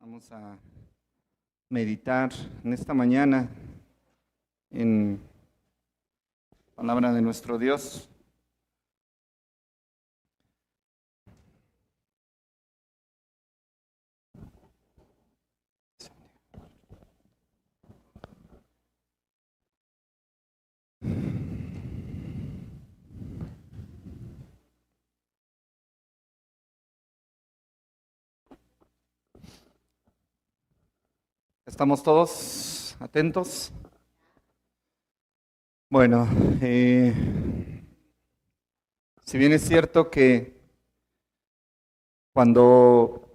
Vamos a meditar en esta mañana en la palabra de nuestro Dios. ¿Estamos todos atentos? Bueno, si bien es cierto que cuando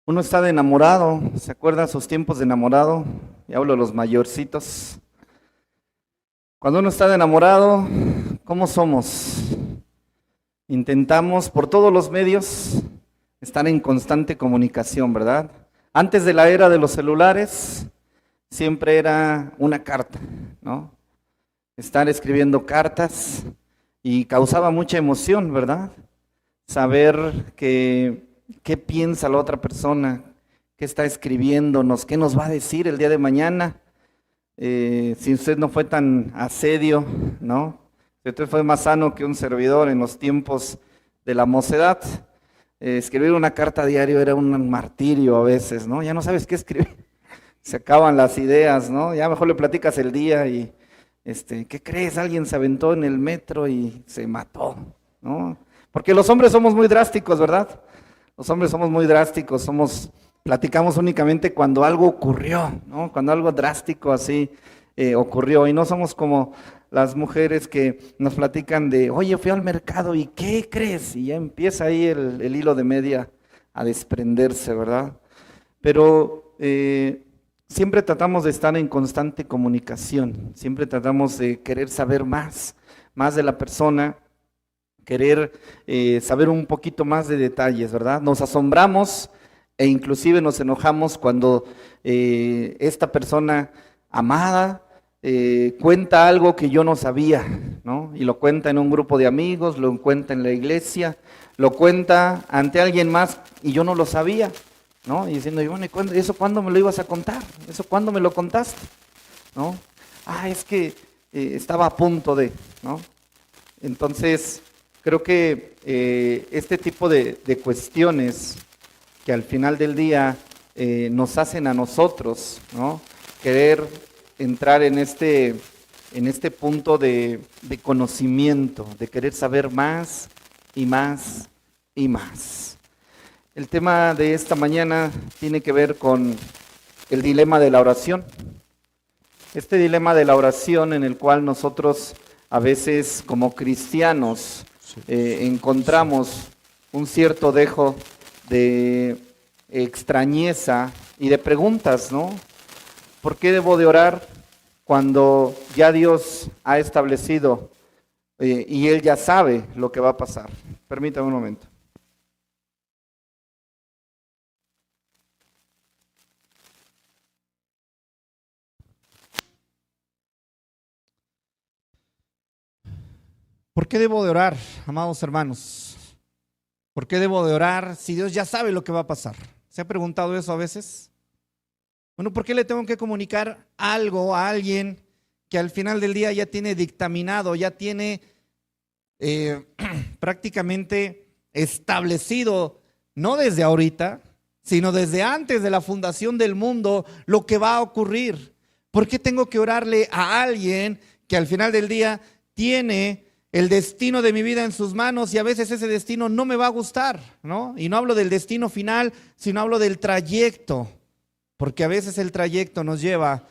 uno está de enamorado, ¿se acuerdan sus tiempos de enamorado? Y hablo de los mayorcitos. Cuando uno está de enamorado, ¿cómo somos? Intentamos por todos los medios estar en constante comunicación, ¿verdad? Antes de la era de los celulares, siempre era una carta, ¿no? Estar escribiendo cartas y causaba mucha emoción, ¿verdad? Saber qué piensa la otra persona, qué está escribiéndonos, qué nos va a decir el día de mañana. Si usted no fue tan asedio, ¿no? Si usted fue más sano que un servidor en los tiempos de la mocedad, escribir una carta a diario era un martirio a veces, ¿no? Ya no sabes qué escribir, se acaban las ideas, ¿no? Ya mejor le platicas el día y, ¿qué crees? Alguien se aventó en el metro y se mató, ¿no? Porque los hombres somos muy drásticos, ¿verdad? Los hombres somos muy drásticos, platicamos únicamente cuando algo ocurrió, ¿no? Cuando algo drástico así ocurrió, y no somos como las mujeres que nos platican de, oye, fui al mercado y ¿qué crees? Y ya empieza ahí el hilo de media a desprenderse, ¿verdad? Pero siempre tratamos de estar en constante comunicación, siempre tratamos de querer saber más de la persona, querer saber un poquito más de detalles, ¿verdad? Nos asombramos e inclusive nos enojamos cuando esta persona amada cuenta algo que yo no sabía, ¿no? Y lo cuenta en un grupo de amigos, lo cuenta en la iglesia, lo cuenta ante alguien más y yo no lo sabía, ¿no? Y diciendo, bueno, ¿y eso cuándo me lo ibas a contar? ¿Eso cuándo me lo contaste? ¿No? Es que estaba a punto de, ¿no? Entonces, creo que este tipo de cuestiones que al final del día nos hacen a nosotros, ¿no? Querer entrar en este punto de conocimiento, de querer saber más y más y más. El tema de esta mañana tiene que ver con el dilema de la oración. Este dilema de la oración en el cual nosotros a veces como cristianos encontramos un cierto dejo de extrañeza y de preguntas, ¿no? ¿Por qué debo de orar cuando ya Dios ha establecido y Él ya sabe lo que va a pasar? Permítame un momento. ¿Por qué debo de orar, amados hermanos? ¿Por qué debo de orar si Dios ya sabe lo que va a pasar? ¿Se ha preguntado eso a veces? Bueno, ¿por qué le tengo que comunicar algo a alguien que al final del día ya tiene dictaminado, ya tiene prácticamente establecido, no desde ahorita, sino desde antes de la fundación del mundo, lo que va a ocurrir? ¿Por qué tengo que orarle a alguien que al final del día tiene el destino de mi vida en sus manos y a veces ese destino no me va a gustar, ¿no? Y no hablo del destino final, sino hablo del trayecto, porque a veces el trayecto nos lleva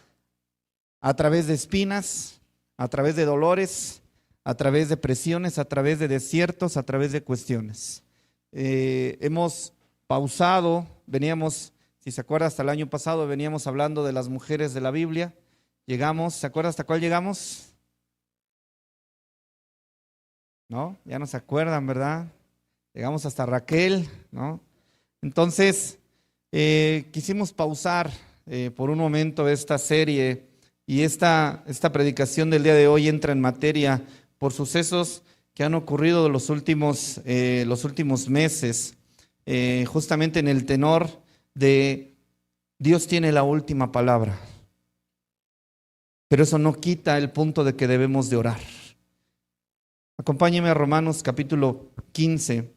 a través de espinas, a través de dolores, a través de presiones, a través de desiertos, a través de cuestiones. Hemos pausado, veníamos, si se acuerda, hasta el año pasado veníamos hablando de las mujeres de la Biblia. Llegamos, ¿se acuerda hasta cuál llegamos? ¿No? Ya no se acuerdan, ¿verdad? Llegamos hasta Raquel, ¿no? Entonces, quisimos pausar por un momento esta serie y esta predicación del día de hoy entra en materia por sucesos que han ocurrido los últimos meses, justamente en el tenor de Dios tiene la última palabra. Pero eso no quita el punto de que debemos de orar. Acompáñeme a Romanos capítulo 15.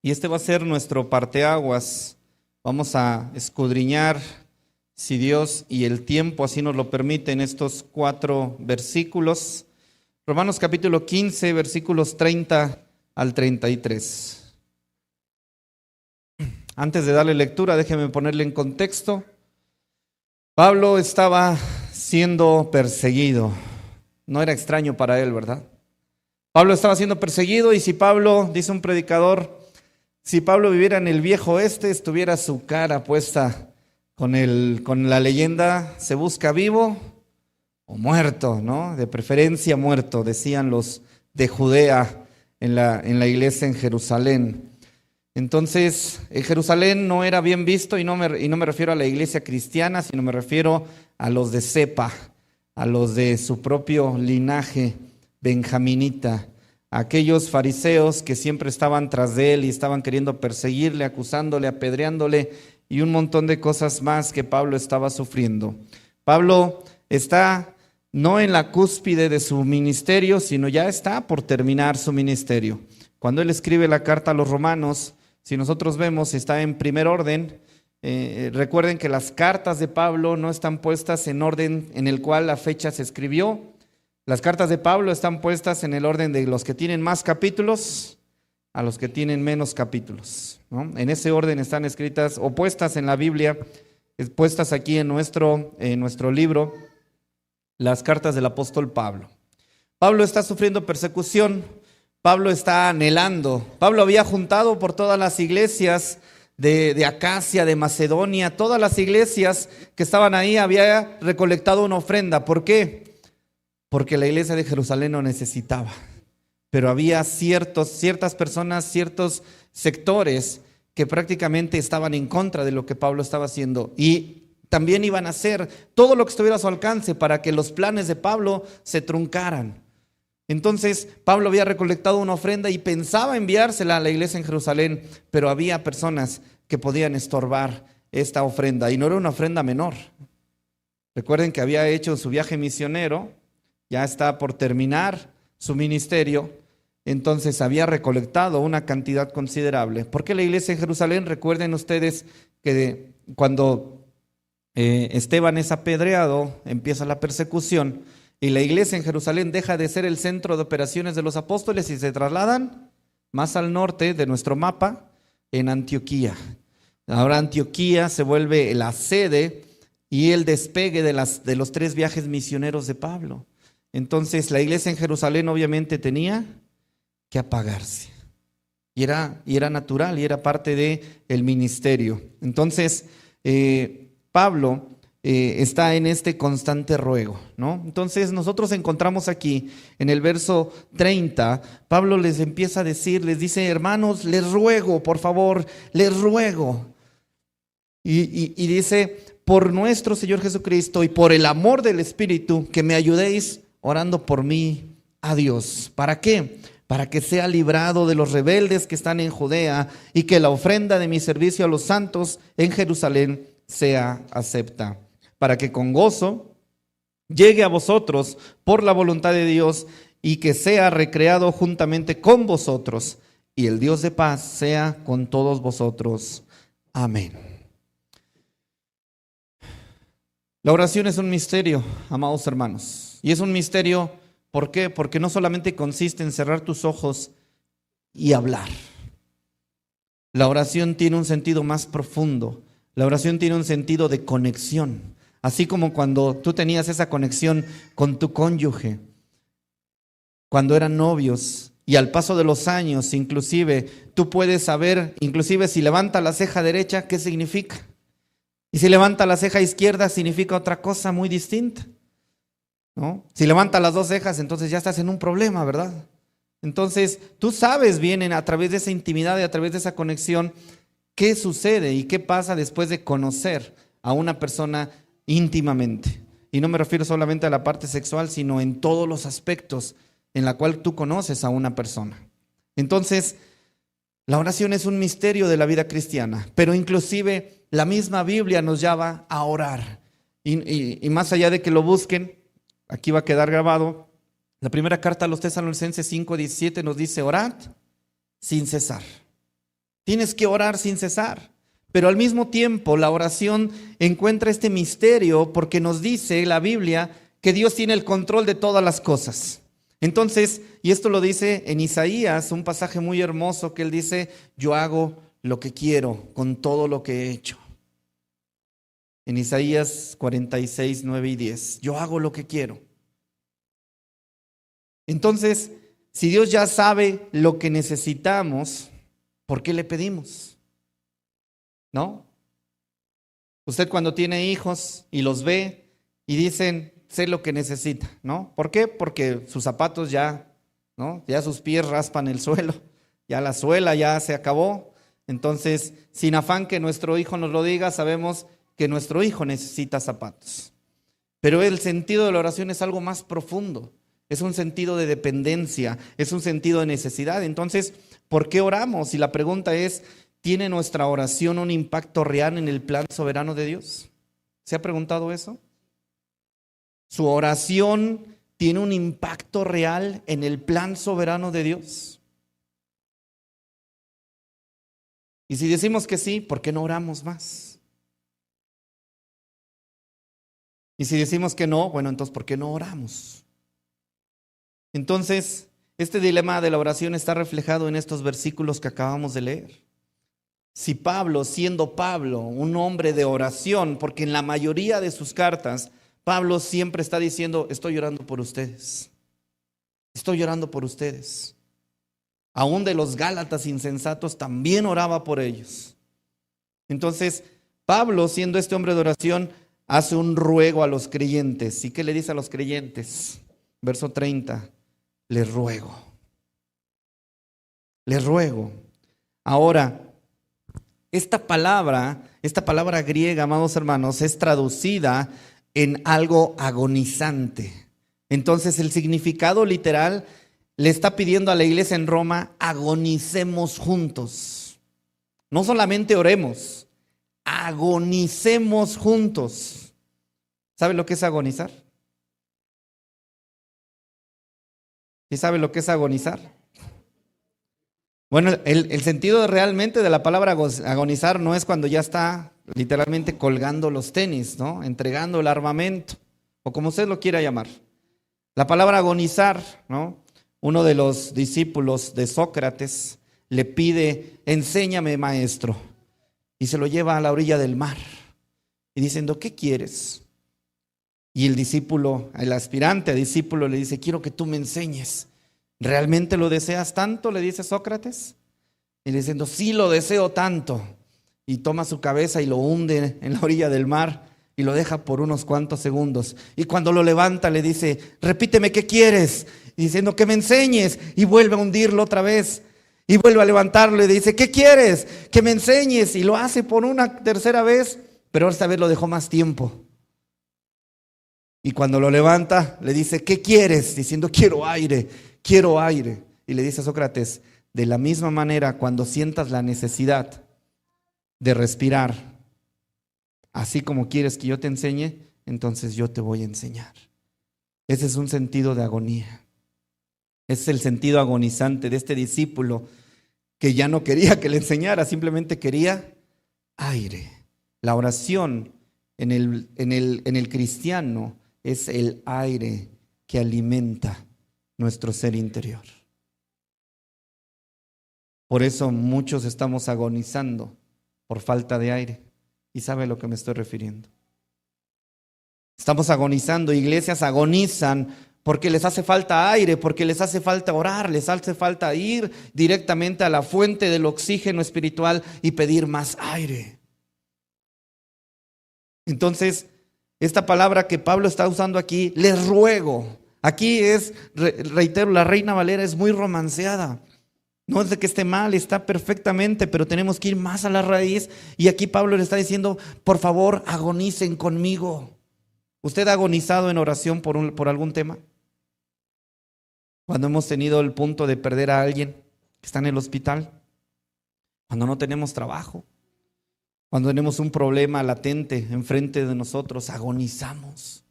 Y este va a ser nuestro parteaguas. Vamos a escudriñar, si Dios y el tiempo así nos lo permiten, estos 4 versículos. Romanos capítulo 15, versículos 30 al 33. Antes de darle lectura, déjeme ponerle en contexto. Pablo estaba siendo perseguido. No era extraño para él, ¿verdad? Pablo estaba siendo perseguido y si Pablo, dice un predicador, si Pablo viviera en el viejo oeste, estuviera su cara puesta con la leyenda, se busca vivo o muerto, ¿no? De preferencia muerto, decían los de Judea en la iglesia en Jerusalén. Entonces, en Jerusalén no era bien visto y no me refiero a la iglesia cristiana, sino me refiero a los de cepa, a los de su propio linaje benjaminita, aquellos fariseos que siempre estaban tras de él y estaban queriendo perseguirle, acusándole, apedreándole y un montón de cosas más que Pablo estaba sufriendo. Pablo está no en la cúspide de su ministerio, sino ya está por terminar su ministerio. Cuando él escribe la carta a los romanos, si nosotros vemos, está en primer orden. Recuerden que las cartas de Pablo no están puestas en orden en el cual la fecha se escribió. Las cartas de Pablo están puestas en el orden de los que tienen más capítulos a los que tienen menos capítulos, ¿no? En ese orden están escritas o puestas en la Biblia, puestas aquí en nuestro libro, las cartas del apóstol Pablo. Pablo está sufriendo persecución, Pablo está anhelando. Pablo había juntado por todas las iglesias de Acacia, de Macedonia, todas las iglesias que estaban ahí, había recolectado una ofrenda. ¿Por qué? Porque la iglesia de Jerusalén lo necesitaba. Pero había ciertas personas, ciertos sectores que prácticamente estaban en contra de lo que Pablo estaba haciendo. Y también iban a hacer todo lo que estuviera a su alcance para que los planes de Pablo se truncaran. Entonces Pablo había recolectado una ofrenda y pensaba enviársela a la iglesia en Jerusalén, pero había personas que podían estorbar esta ofrenda y no era una ofrenda menor. Recuerden que había hecho su viaje misionero, ya está por terminar su ministerio, entonces había recolectado una cantidad considerable. ¿Por qué la iglesia en Jerusalén? Recuerden ustedes que cuando Esteban es apedreado, empieza la persecución y la iglesia en Jerusalén deja de ser el centro de operaciones de los apóstoles y se trasladan más al norte de nuestro mapa, en Antioquía. Ahora Antioquía se vuelve la sede y el despegue de los 3 viajes misioneros de Pablo. Entonces la iglesia en Jerusalén obviamente tenía que apagarse. Y era natural y era parte del ministerio. Entonces Pablo está en este constante ruego, ¿no? Entonces nosotros encontramos aquí en el verso 30, Pablo les empieza a decir, les dice: hermanos, les ruego, por favor, les ruego. Y dice: por nuestro Señor Jesucristo y por el amor del Espíritu, que me ayudéis orando por mí a Dios. ¿Para qué? Para que sea librado de los rebeldes que están en Judea y que la ofrenda de mi servicio a los santos en Jerusalén sea acepta. Para que con gozo llegue a vosotros por la voluntad de Dios y que sea recreado juntamente con vosotros. Y el Dios de paz sea con todos vosotros. Amén. La oración es un misterio, amados hermanos. Y es un misterio, ¿por qué? Porque no solamente consiste en cerrar tus ojos y hablar. La oración tiene un sentido más profundo. La oración tiene un sentido de conexión. Así como cuando tú tenías esa conexión con tu cónyuge, cuando eran novios, y al paso de los años, inclusive, tú puedes saber, inclusive si levanta la ceja derecha, ¿qué significa? Y si levanta la ceja izquierda, significa otra cosa muy distinta, ¿no? Si levanta las 2 cejas, entonces ya estás en un problema, ¿verdad? Entonces, tú sabes bien a través de esa intimidad y a través de esa conexión qué sucede y qué pasa después de conocer a una persona íntimamente. Y no me refiero solamente a la parte sexual, sino en todos los aspectos en la cual tú conoces a una persona. Entonces, La oración es un misterio de la vida cristiana, pero inclusive la misma Biblia nos llama a orar. Y más allá de que lo busquen, aquí va a quedar grabado, la primera carta a los Tesalonicenses 5:17 nos dice: orad sin cesar. Tienes que orar sin cesar. Pero al mismo tiempo la oración encuentra este misterio porque nos dice la Biblia que Dios tiene el control de todas las cosas. Entonces, y esto lo dice en Isaías, un pasaje muy hermoso que él dice: yo hago lo que quiero con todo lo que he hecho. En Isaías 46, 9 y 10, yo hago lo que quiero. Entonces, si Dios ya sabe lo que necesitamos, ¿por qué le pedimos? ¿No? Usted cuando tiene hijos y los ve y dicen: sé lo que necesita, ¿no? ¿Por qué? Porque sus zapatos ya, ¿no? Ya sus pies raspan el suelo, ya la suela ya se acabó. Entonces, sin afán que nuestro hijo nos lo diga, sabemos que nuestro hijo necesita zapatos. Pero el sentido de la oración es algo más profundo. Es un sentido de dependencia, es un sentido de necesidad. Entonces, ¿por qué oramos? Y la pregunta es: ¿tiene nuestra oración un impacto real en el plan soberano de Dios? ¿Se ha preguntado eso? ¿Su oración tiene un impacto real en el plan soberano de Dios? Y si decimos que sí, ¿por qué no oramos más? Y si decimos que no, bueno, entonces ¿por qué no oramos? Entonces, este dilema de la oración está reflejado en estos versículos que acabamos de leer. Si Pablo, siendo Pablo un hombre de oración, porque en la mayoría de sus cartas Pablo siempre está diciendo: estoy orando por ustedes, estoy orando por ustedes. Aún de los Gálatas insensatos también oraba por ellos. Entonces, Pablo, siendo este hombre de oración, hace un ruego a los creyentes. ¿Y qué le dice a los creyentes? Verso 30, les ruego. Les ruego. Ahora, esta palabra griega, amados hermanos, es traducida en algo agonizante. Entonces, el significado literal le está pidiendo a la iglesia en Roma: agonicemos juntos. No solamente oremos, agonicemos juntos. ¿Sabe lo que es agonizar? ¿Sí sabe lo que es agonizar? Bueno, el sentido realmente de la palabra agonizar no es cuando ya está literalmente colgando los tenis, ¿no? Entregando el armamento, o como usted lo quiera llamar. La palabra agonizar, ¿no? Uno de los discípulos de Sócrates le pide: enséñame, maestro. Y se lo lleva a la orilla del mar y diciendo: ¿qué quieres? Y el discípulo, el aspirante a discípulo, le dice: quiero que tú me enseñes. ¿Realmente lo deseas tanto?, le dice Sócrates. Y le diciendo: sí, lo deseo tanto. Y toma su cabeza y lo hunde en la orilla del mar y lo deja por unos cuantos segundos. Y cuando lo levanta le dice: repíteme, ¿qué quieres? Y diciendo: que me enseñes. Y vuelve a hundirlo otra vez. Y vuelve a levantarlo y dice: ¿qué quieres? Que me enseñes. Y lo hace por una tercera vez, pero esta vez lo dejó más tiempo. Y cuando lo levanta le dice: ¿qué quieres? Diciendo: quiero aire, quiero aire. Y le dice a Sócrates: de la misma manera, cuando sientas la necesidad de respirar, así como quieres que yo te enseñe, entonces yo te voy a enseñar. Ese es un sentido de agonía. Ese es el sentido agonizante de este discípulo que ya no quería que le enseñara, simplemente quería aire. La oración en el cristiano es el aire que alimenta nuestro ser interior. Por eso muchos estamos agonizando por falta de aire. ¿Y sabe a lo que me estoy refiriendo? Estamos agonizando, iglesias agonizan porque les hace falta aire, porque les hace falta orar, les hace falta ir directamente a la fuente del oxígeno espiritual y pedir más aire. Entonces, esta palabra que Pablo está usando aquí, les ruego, aquí es, reitero, la Reina Valera es muy romanceada. No es de que esté mal, está perfectamente, pero tenemos que ir más a la raíz. Y aquí Pablo le está diciendo: por favor, agonicen conmigo. ¿Usted ha agonizado en oración por algún tema? Cuando hemos tenido el punto de perder a alguien que está en el hospital, Cuando no tenemos trabajo, cuando tenemos un problema latente enfrente de nosotros, agonizamos.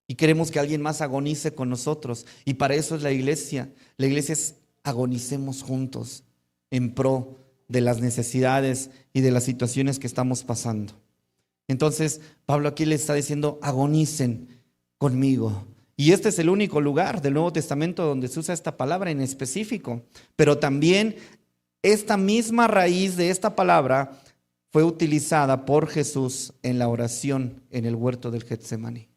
Y queremos que alguien más agonice con nosotros. Y para eso es la iglesia. La iglesia es agonicemos juntos en pro de las necesidades y de las situaciones que estamos pasando. Entonces, Pablo aquí le está diciendo, agonicen conmigo. Y este es el único lugar del Nuevo Testamento donde se usa esta palabra en específico. Pero también esta misma raíz de esta palabra fue utilizada por Jesús en la oración en el huerto del Getsemaní.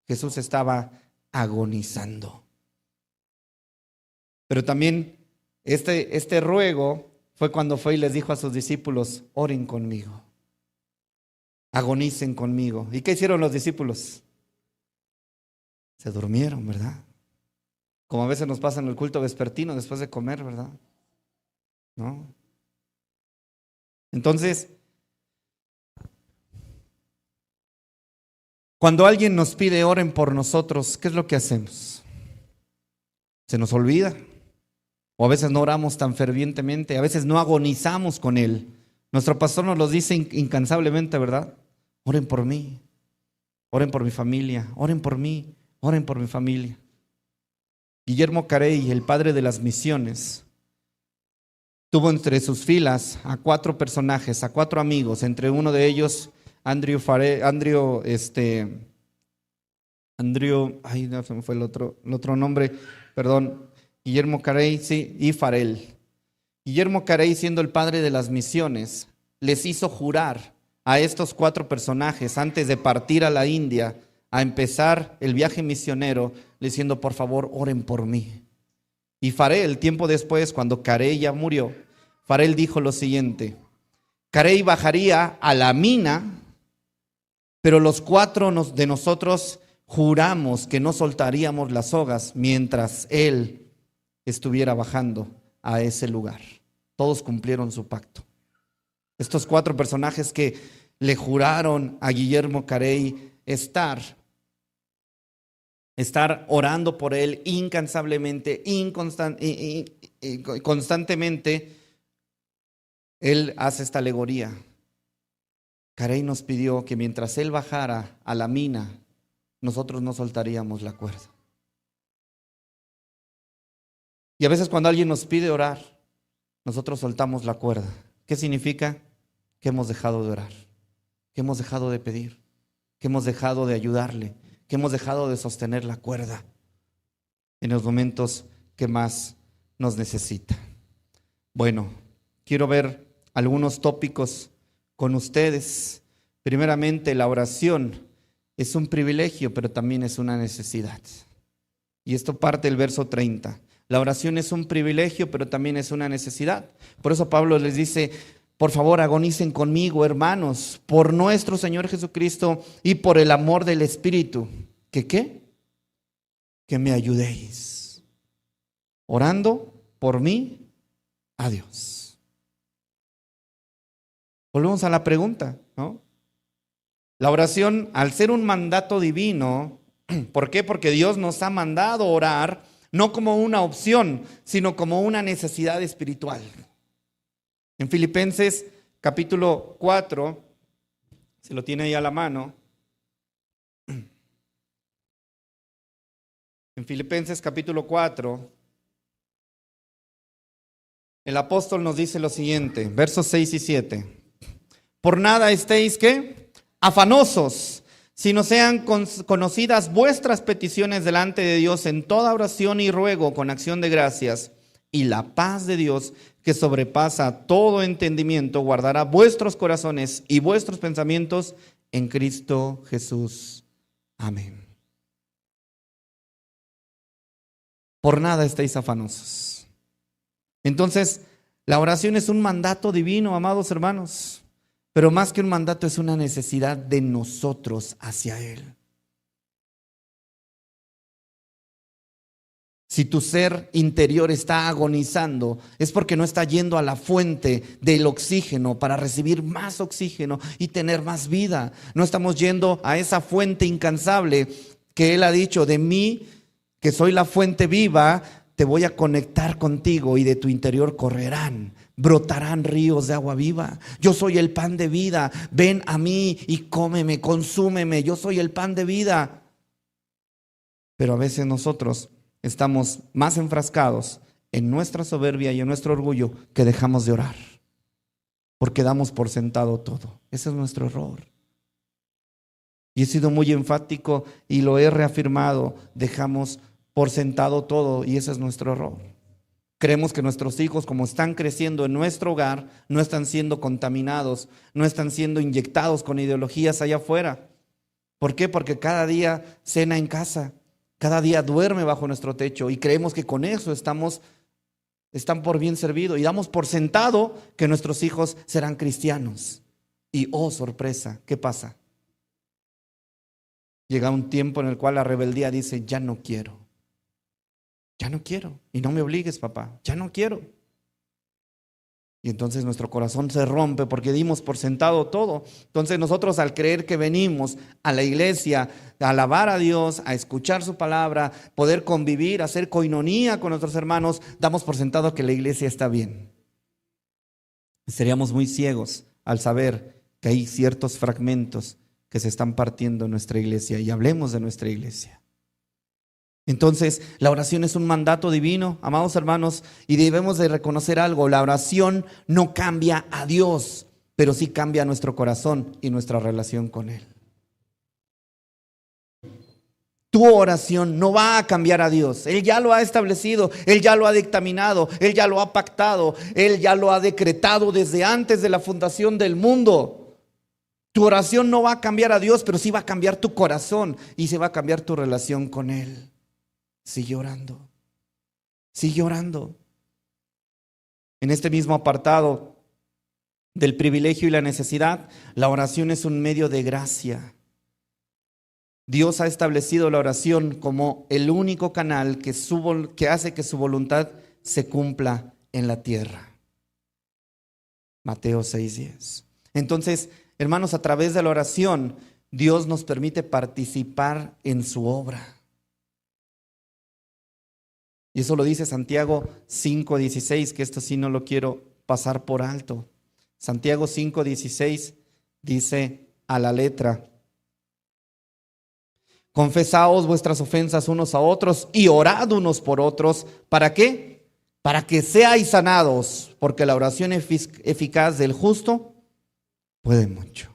Jesús estaba agonizando. Pero también este ruego fue cuando fue y les dijo a sus discípulos, oren conmigo, agonicen conmigo. ¿Y qué hicieron los discípulos? Se durmieron, ¿verdad? Como a veces nos pasa en el culto vespertino después de comer, ¿verdad? ¿No? Entonces, cuando alguien nos pide oren por nosotros, ¿qué es lo que hacemos? Se nos olvida. O a veces no oramos tan fervientemente, a veces no agonizamos con él. Nuestro pastor nos lo dice incansablemente, ¿verdad? Oren por mí, oren por mi familia, oren por mí, oren por mi familia. Guillermo Carey, el padre de las misiones, tuvo entre sus filas a 4 personajes, a 4 amigos, entre uno de ellos Andrew, ay, no, se me fue el otro nombre, perdón, Guillermo Carey, sí, y Farel. Guillermo Carey, siendo el padre de las misiones, les hizo jurar a estos 4 personajes antes de partir a la India, a empezar el viaje misionero, diciendo, por favor, oren por mí. Y Farel, tiempo después, cuando Carey ya murió, Farel dijo lo siguiente: Carey bajaría a la mina, pero los 4 de nosotros juramos que no soltaríamos las sogas mientras él estuviera bajando a ese lugar. Todos cumplieron su pacto. Estos 4 personajes que le juraron a Guillermo Carey estar orando por él incansablemente, constantemente, él hace esta alegoría. Carey nos pidió que mientras él bajara a la mina, nosotros no soltaríamos la cuerda. Y a veces cuando alguien nos pide orar, nosotros soltamos la cuerda. ¿Qué significa? Que hemos dejado de orar, que hemos dejado de pedir, que hemos dejado de ayudarle, que hemos dejado de sostener la cuerda en los momentos que más nos necesita. Bueno, quiero ver algunos tópicos con ustedes. Primeramente, la oración es un privilegio, pero también es una necesidad. Y esto parte del verso 30. La oración es un privilegio, pero también es una necesidad. Por eso Pablo les dice, por favor, agonicen conmigo, hermanos, por nuestro Señor Jesucristo y por el amor del Espíritu. ¿Que qué? Que me ayudéis, orando por mí a Dios. Volvemos a la pregunta, ¿no? La oración, al ser un mandato divino, ¿por qué? Porque Dios nos ha mandado orar, no como una opción, sino como una necesidad espiritual. En Filipenses capítulo 4, si lo tiene ahí a la mano. En Filipenses capítulo 4, el apóstol nos dice lo siguiente, versos 6 y 7. Por nada estéis, ¿qué? Afanosos, sino sean conocidas vuestras peticiones delante de Dios en toda oración y ruego con acción de gracias. Y la paz de Dios, que sobrepasa todo entendimiento, guardará vuestros corazones y vuestros pensamientos en Cristo Jesús. Amén. Por nada estéis afanosos. Entonces, la oración es un mandato divino, amados hermanos. Pero más que un mandato, es una necesidad de nosotros hacia Él. Si tu ser interior está agonizando, es porque no está yendo a la fuente del oxígeno para recibir más oxígeno y tener más vida. No estamos yendo a esa fuente incansable que Él ha dicho, de mí, que soy la fuente viva, te voy a conectar contigo y de tu interior correrán, brotarán ríos de agua viva. Yo soy el pan de vida, ven a mí y cómeme, consúmeme, yo soy el pan de vida. Pero a veces nosotros estamos más enfrascados en nuestra soberbia y en nuestro orgullo que dejamos de orar, porque damos por sentado todo. Ese es nuestro error. Y he sido muy enfático y lo he reafirmado, dejamos por sentado todo y ese es nuestro error. Creemos que nuestros hijos, como están creciendo en nuestro hogar, no están siendo contaminados, no están siendo inyectados con ideologías allá afuera. ¿Por qué? Porque cada día cena en casa, cada día duerme bajo nuestro techo y creemos que con eso están por bien servidos y damos por sentado que nuestros hijos serán cristianos. Y oh sorpresa, ¿qué pasa? Llega un tiempo en el cual la rebeldía dice, ya no quiero. Y no me obligues, papá, ya no quiero. Y entonces nuestro corazón se rompe porque dimos por sentado todo. Entonces nosotros al creer que venimos a la iglesia a alabar a Dios, a escuchar su palabra, poder convivir, hacer coinonía con nuestros hermanos, damos por sentado que la iglesia está bien. Seríamos muy ciegos al saber que hay ciertos fragmentos que se están partiendo en nuestra iglesia y hablemos de nuestra iglesia. Entonces, la oración es un mandato divino, amados hermanos, y debemos de reconocer algo: la oración no cambia a Dios, pero sí cambia nuestro corazón y nuestra relación con Él. Tu oración no va a cambiar a Dios. Él ya lo ha establecido, Él ya lo ha dictaminado, Él ya lo ha pactado, Él ya lo ha decretado desde antes de la fundación del mundo. Tu oración no va a cambiar a Dios, pero sí va a cambiar tu corazón y se va a cambiar tu relación con Él. Sigue orando, sigue orando. En este mismo apartado del privilegio y la necesidad, la oración es un medio de gracia. Dios ha establecido la oración como el único canal que hace que su voluntad se cumpla en la tierra. Mateo 6:10. Entonces, hermanos, a través de la oración, Dios nos permite participar en su obra. Y eso lo dice Santiago 5:16, que esto sí no lo quiero pasar por alto. Santiago 5:16 dice a la letra: confesaos vuestras ofensas unos a otros y orad unos por otros. ¿Para qué? Para que seáis sanados, porque la oración eficaz del justo puede mucho.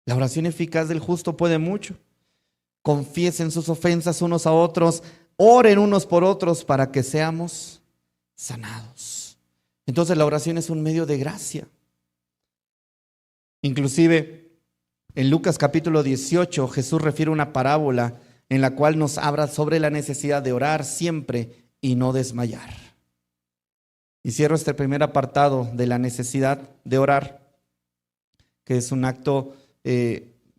La oración eficaz del justo puede mucho. Confiesen sus ofensas unos a otros, oren unos por otros para que seamos sanados. Entonces la oración es un medio de gracia. Inclusive en Lucas capítulo 18 Jesús refiere una parábola en la cual nos habla sobre la necesidad de orar siempre y no desmayar. Y cierro este primer apartado de la necesidad de orar, que es un acto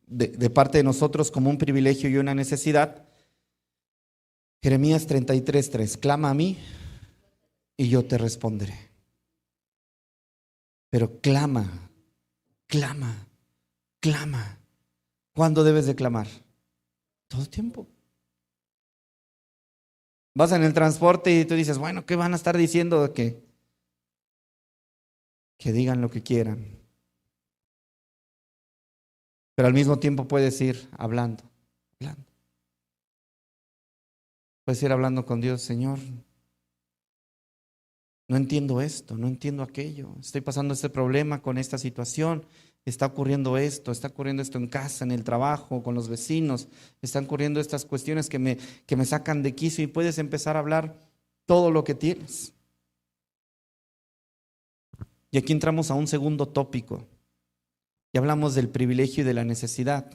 de parte de nosotros como un privilegio y una necesidad. Jeremías 33:3: clama a mí y yo te responderé. Pero clama. ¿Cuándo debes de clamar? Todo el tiempo. Vas en el transporte y tú dices, bueno, ¿qué van a estar diciendo? Que digan lo que quieran. Pero al mismo tiempo puedes ir hablando. Puedes ir hablando con Dios: Señor, no entiendo esto, no entiendo aquello, estoy pasando este problema con esta situación, está ocurriendo esto en casa, en el trabajo, con los vecinos, están ocurriendo estas cuestiones que me sacan de quicio, y puedes empezar a hablar todo lo que tienes. Y aquí entramos a un segundo tópico. Ya hablamos del privilegio y de la necesidad.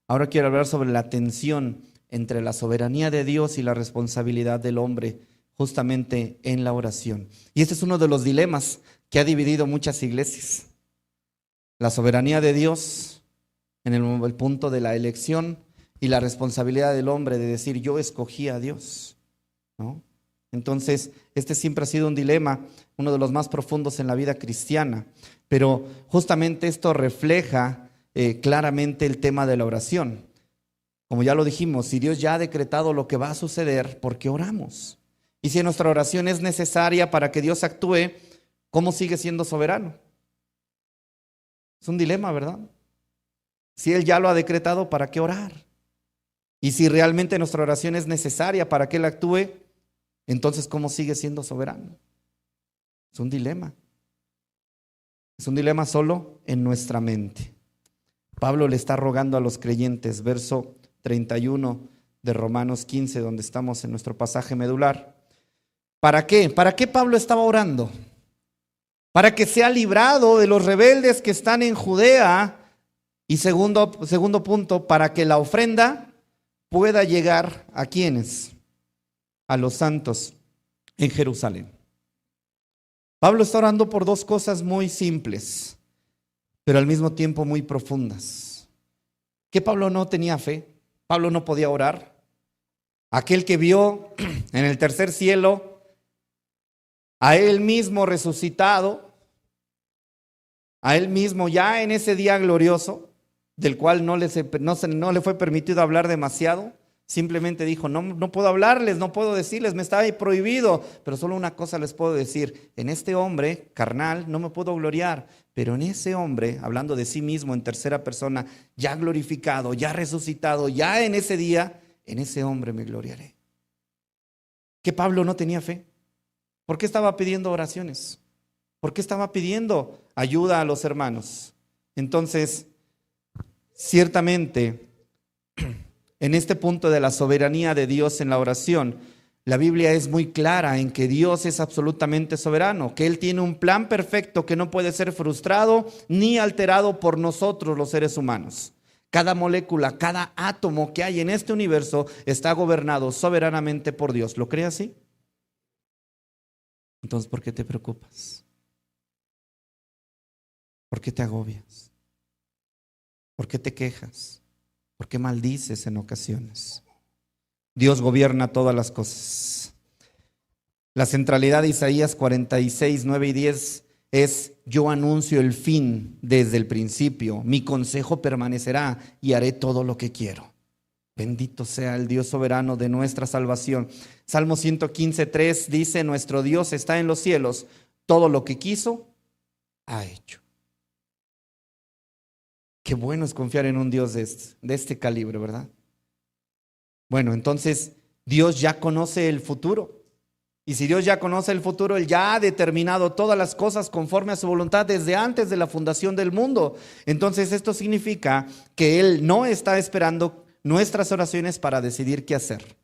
Ahora quiero hablar sobre la tensión entre la soberanía de Dios y la responsabilidad del hombre, justamente en la oración. Y este es uno de los dilemas que ha dividido muchas iglesias. La soberanía de Dios en el punto de la elección y la responsabilidad del hombre de decir, yo escogí a Dios, ¿no? Entonces, este siempre ha sido un dilema, uno de los más profundos en la vida cristiana, pero justamente esto refleja claramente el tema de la oración. Como ya lo dijimos, si Dios ya ha decretado lo que va a suceder, ¿por qué oramos? Y si nuestra oración es necesaria para que Dios actúe, ¿cómo sigue siendo soberano? Es un dilema, ¿verdad? Si Él ya lo ha decretado, ¿para qué orar? Y si realmente nuestra oración es necesaria para que Él actúe, entonces ¿cómo sigue siendo soberano? Es un dilema. Es un dilema solo en nuestra mente. Pablo le está rogando a los creyentes, verso 31 de Romanos 15, donde estamos en nuestro pasaje medular. ¿Para qué? ¿Para qué Pablo estaba orando? Para que sea librado de los rebeldes que están en Judea. Y segundo punto, para que la ofrenda pueda llegar a quienes, a los santos en Jerusalén. Pablo está orando por dos cosas muy simples, pero al mismo tiempo muy profundas. ¿Que Pablo no tenía fe? ¿Pablo no podía orar? Aquel que vio en el tercer cielo a él mismo resucitado, a él mismo ya en ese día glorioso, del cual no le fue permitido hablar demasiado. Simplemente dijo, no puedo hablarles, no puedo decirles, me está ahí prohibido, pero solo una cosa les puedo decir, en este hombre carnal no me puedo gloriar, pero en ese hombre, hablando de sí mismo en tercera persona, ya glorificado, ya resucitado, ya en ese día, en ese hombre me gloriaré. ¿Que Pablo no tenía fe? ¿Por qué estaba pidiendo oraciones? ¿Por qué estaba pidiendo ayuda a los hermanos? Entonces, ciertamente, en este punto de la soberanía de Dios en la oración, la Biblia es muy clara en que Dios es absolutamente soberano, que Él tiene un plan perfecto que no puede ser frustrado ni alterado por nosotros los seres humanos. Cada molécula, cada átomo que hay en este universo está gobernado soberanamente por Dios. ¿Lo cree así? Entonces, ¿por qué te preocupas? ¿Por qué te agobias? ¿Por qué te quejas? ¿Por qué maldices en ocasiones? Dios gobierna todas las cosas. La centralidad de Isaías 46, 9 y 10 es: yo anuncio el fin desde el principio, mi consejo permanecerá y haré todo lo que quiero. Bendito sea el Dios soberano de nuestra salvación. Salmo 115, 3 dice: nuestro Dios está en los cielos, todo lo que quiso, ha hecho. Qué bueno es confiar en un Dios de este calibre, ¿verdad? Bueno, entonces Dios ya conoce el futuro. Y si Dios ya conoce el futuro, Él ya ha determinado todas las cosas conforme a su voluntad desde antes de la fundación del mundo. Entonces esto significa que Él no está esperando nuestras oraciones para decidir qué hacer.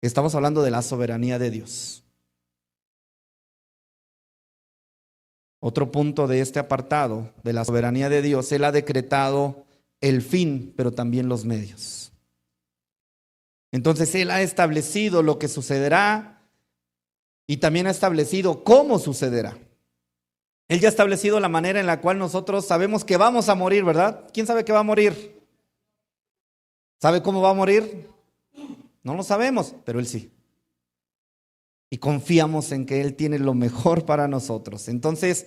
Estamos hablando de la soberanía de Dios. Otro punto de este apartado de la soberanía de Dios: Él ha decretado el fin, pero también los medios. Entonces Él ha establecido lo que sucederá y también ha establecido cómo sucederá. Él ya ha establecido la manera en la cual nosotros sabemos que vamos a morir, ¿verdad? ¿Quién sabe que va a morir? ¿Sabe cómo va a morir? No lo sabemos, pero Él sí. Y confiamos en que Él tiene lo mejor para nosotros. Entonces,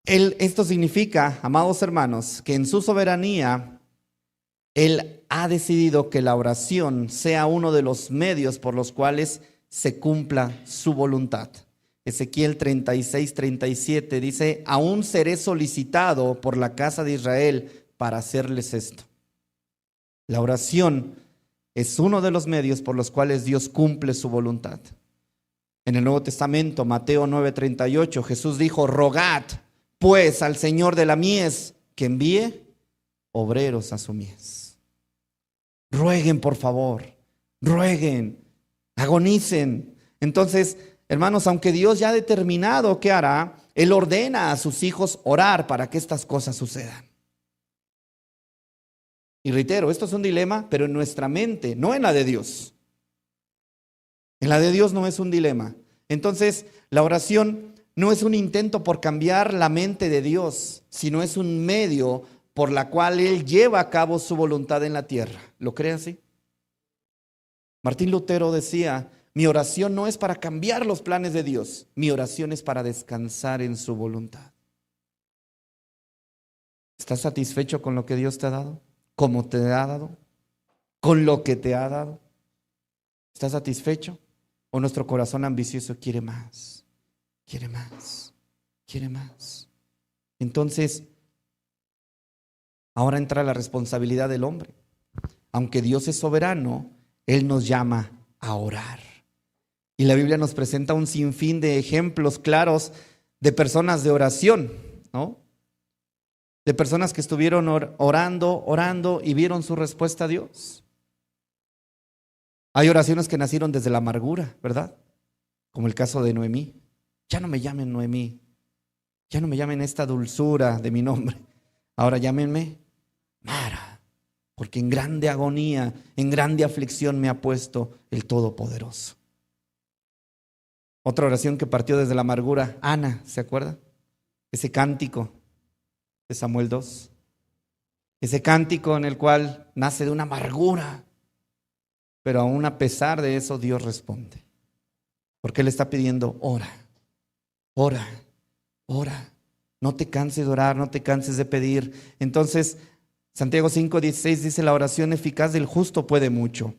esto significa, amados hermanos, que en su soberanía Él ha decidido que la oración sea uno de los medios por los cuales se cumpla su voluntad. Ezequiel 36, 37 dice: aún seré solicitado por la casa de Israel para hacerles esto. La oración es uno de los medios por los cuales Dios cumple su voluntad. En el Nuevo Testamento, Mateo 9:38, Jesús dijo: rogad pues al Señor de la mies que envíe obreros a su mies. Rueguen, por favor, rueguen, agonicen. Entonces, hermanos, aunque Dios ya ha determinado qué hará, Él ordena a sus hijos orar para que estas cosas sucedan. Y reitero, esto es un dilema, pero en nuestra mente, no en la de Dios. En la de Dios no es un dilema. Entonces, la oración no es un intento por cambiar la mente de Dios, sino es un medio por la cual Él lleva a cabo su voluntad en la tierra. ¿Lo cree así? Martín Lutero decía: mi oración no es para cambiar los planes de Dios, mi oración es para descansar en su voluntad. ¿Estás satisfecho con lo que Dios te ha dado? ¿Cómo te ha dado? con lo que te ha dado? ¿Estás satisfecho? ¿O nuestro corazón ambicioso quiere más? Quiere más, quiere más. Entonces, ahora entra la responsabilidad del hombre. Aunque Dios es soberano, Él nos llama a orar. Y la Biblia nos presenta un sinfín de ejemplos claros de personas de oración, ¿no? De personas que estuvieron orando y vieron su respuesta a Dios. Hay oraciones que nacieron desde la amargura, ¿verdad? Como el caso de Noemí. Ya no me llamen Noemí, ya no me llamen esta dulzura de mi nombre. Ahora llámenme Mara, porque en grande agonía, en grande aflicción me ha puesto el Todopoderoso. Otra oración que partió desde la amargura, Ana, ¿se acuerda? Ese cántico de Samuel 2. Ese cántico en el cual nace de una amargura, pero aún a pesar de eso Dios responde. Porque Él está pidiendo, ora, ora, ora. No te canses de orar, no te canses de pedir. Entonces, Santiago 5:16 dice, la oración eficaz del justo puede mucho.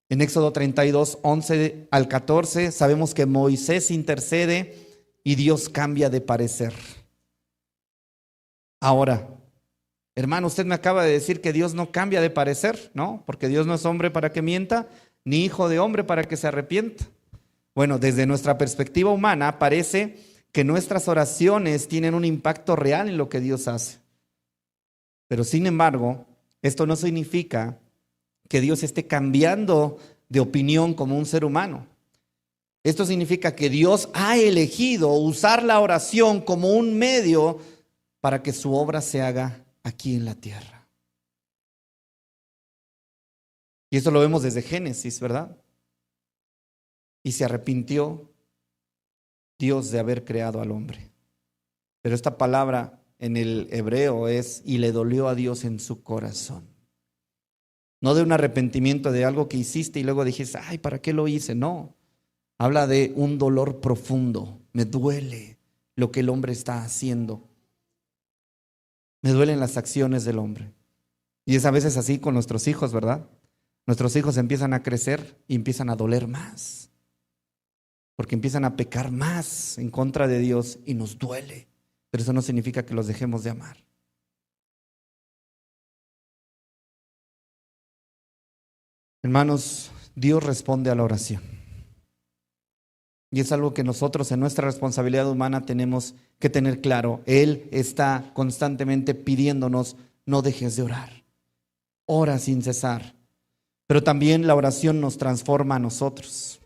En Éxodo 32, 11 al 14, sabemos que Moisés intercede y Dios cambia de parecer. Ahora, hermano, usted me acaba de decir que Dios no cambia de parecer, ¿no? Porque Dios no es hombre para que mienta, ni hijo de hombre para que se arrepienta. Bueno, desde nuestra perspectiva humana parece que nuestras oraciones tienen un impacto real en lo que Dios hace. Pero sin embargo, esto no significa que Dios esté cambiando de opinión como un ser humano. Esto significa que Dios ha elegido usar la oración como un medio para que su obra se haga aquí en la tierra. Y esto lo vemos desde Génesis, ¿verdad? Y se arrepintió Dios de haber creado al hombre. Pero esta palabra en el hebreo es, y le dolió a Dios en su corazón. No de un arrepentimiento de algo que hiciste y luego dijiste, ay, ¿para qué lo hice? No, habla de un dolor profundo. Me duele lo que el hombre está haciendo. Me duelen las acciones del hombre. Y es a veces así con nuestros hijos, ¿verdad? Nuestros hijos empiezan a crecer y empiezan a doler más. Porque empiezan a pecar más en contra de Dios y nos duele. Pero eso no significa que los dejemos de amar. Hermanos, Dios responde a la oración. Y es algo que nosotros en nuestra responsabilidad humana tenemos que tener claro. Él está constantemente pidiéndonos, no dejes de orar. Ora sin cesar. Pero también la oración nos transforma a nosotros.